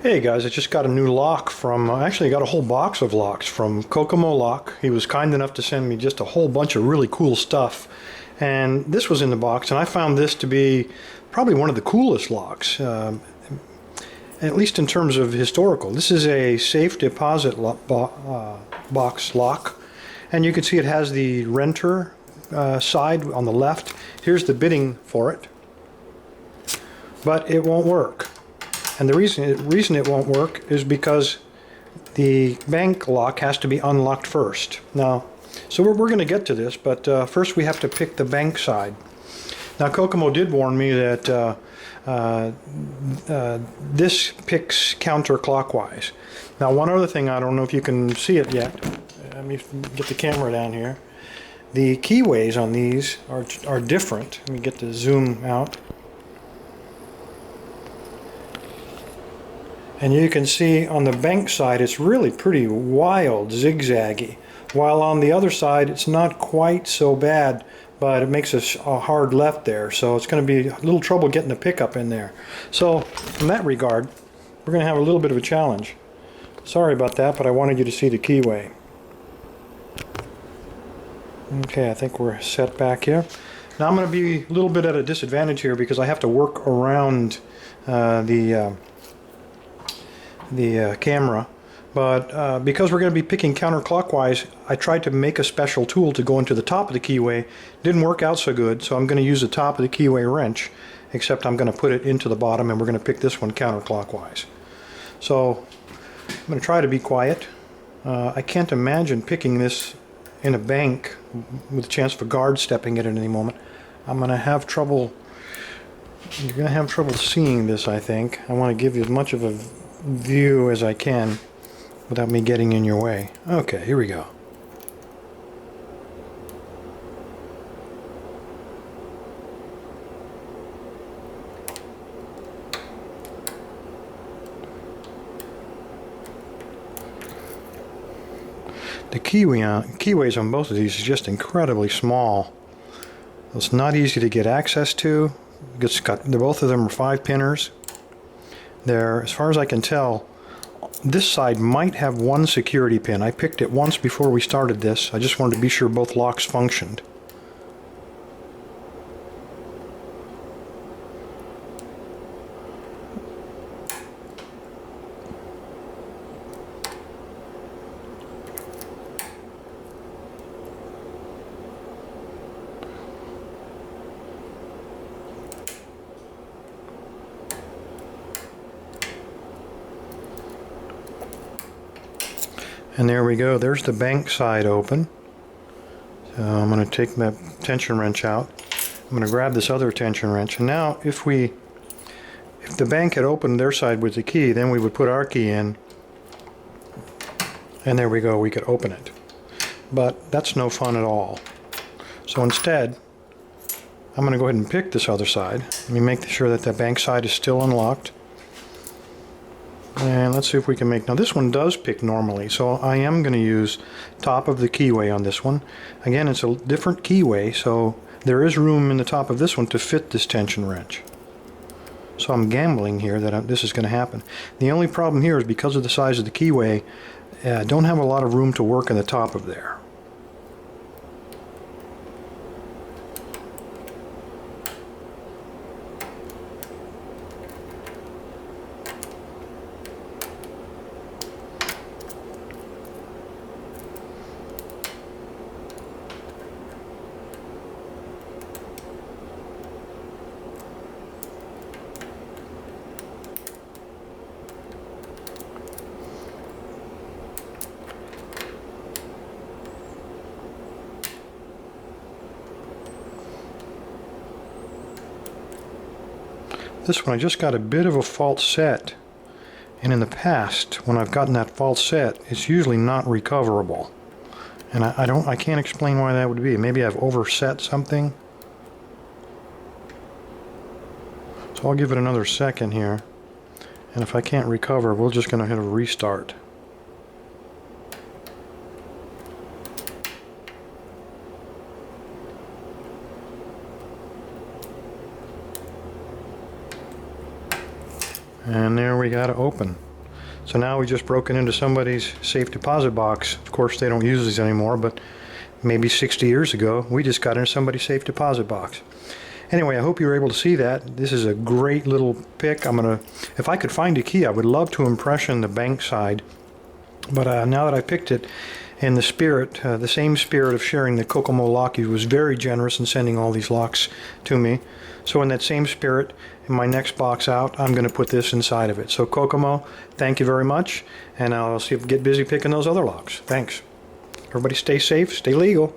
Hey guys, I just got a new lock from, actually I got a whole box of locks from mul-t-lok. He was kind enough to send me just a whole bunch of really cool stuff. And this was in the box, and I found this to be probably one of the coolest locks, at least in terms of historical. This is a safe deposit box lock, and you can see it has the renter side on the left. Here's the bitting for it, but it won't work. And the reason it won't work is because the bank lock has to be unlocked first. Now, so we're going to get to this, but first we have to pick the bank side. Now, Kokomo did warn me that this picks counterclockwise. Now, one other thing, I don't know if you can see it yet. Let me get the camera down here. The keyways on these are different. Let me get the zoom out. And you can see on the bank side it's really pretty wild, zigzaggy, while on the other side it's not quite so bad, but it makes a hard left there, so it's going to be a little trouble getting the pickup in there. So in that regard, we're going to have a little bit of a challenge. Sorry about that, but I wanted you to see the keyway. Okay, I think we're set back here. Now I'm going to be a little bit at a disadvantage here because I have to work around the camera, but because we're going to be picking counterclockwise, I tried to make a special tool to go into the top of the keyway. Didn't work out so good, so I'm going to use the top of the keyway wrench, except I'm going to put it into the bottom, and we're going to pick this one counterclockwise. So I'm going to try to be quiet. I can't imagine picking this in a bank with a chance of a guard stepping in at any moment. I'm going to have trouble. You're going to have trouble seeing this, I think. I want to give you as much of a view as I can without me getting in your way. Okay, here we go. The keyways on both of these is just incredibly small. It's not easy to get access to. Both of them are 5-pinners. There, as far as I can tell, this side might have one security pin. I picked it once before we started this. I just wanted to be sure both locks functioned. And there we go, there's the bank side open. So I'm going to take that tension wrench out. I'm going to grab this other tension wrench. And now if the bank had opened their side with the key, then we would put our key in. And there we go, we could open it. But that's no fun at all. So instead, I'm going to go ahead and pick this other side. Let me make sure that the bank side is still unlocked. And let's see if we can make, now this one does pick normally, so I am going to use top of the keyway on this one. Again, it's a different keyway, so there is room in the top of this one to fit this tension wrench. So I'm gambling here that this is going to happen. The only problem here is because of the size of the keyway, I don't have a lot of room to work in the top of there. This one I just got a bit of a false set, and in the past when I've gotten that false set, it's usually not recoverable, and I can't explain why that would be. Maybe I've overset something. So I'll give it another second here, and if I can't recover, we're just going to hit a restart. And there we got it open. So now we just broken into somebody's safe deposit box. Of course, they don't use these anymore, but maybe 60 years ago, we just got into somebody's safe deposit box. Anyway, I hope you were able to see that. This is a great little pick. If I could find a key, I would love to impression the bank side. But now that I picked it in the spirit, the same spirit of sharing the Kokomo lock, he was very generous in sending all these locks to me. So in that same spirit, in my next box out, I'm going to put this inside of it. So Kokomo, thank you very much, and I'll see if I get busy picking those other locks. Thanks. Everybody stay safe, stay legal.